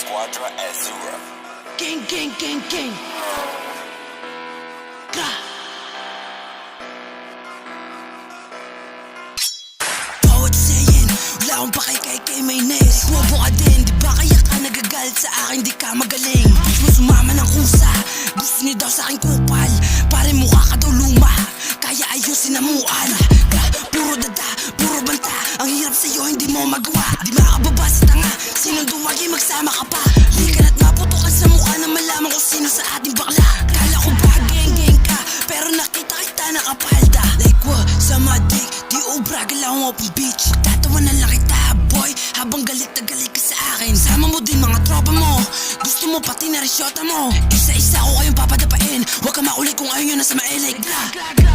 Squadra Azura. Gang, gang, gang, gang. Ka. Bawat sayin, wala akong pakay kay mayonnaise. Kuwabo ka din, di ba kaya ka nagagalit sa akin, di ka magaling. Gusto mo sumama ng kusa, gusto niyo daw sa aking kupal. Pare mukha ka daw luma, kaya ayusin namuan. Puro dada, puro banta, ang hirap sa'yo hindi mo magawa. Di makababa sa tanga, sinong dumagi magsama ka pa. Di ka na't maputukan sa mukha na malaman kung sino sa ating bakla. Kala ko ba geng-geng ka, pero nakita kita nakapalda. Like what, sa madik, di obra galaw mo pang beach. Pagtatawanan lang kita boy, habang galit na galit ka sa akin. Sama mo din mga tropa mo, gusto mo pati na resyota mo. Isa-isa ko kayong papadapain, huwag ka makulit kung ayaw nyo na sa mailig. Gla, gla, gla,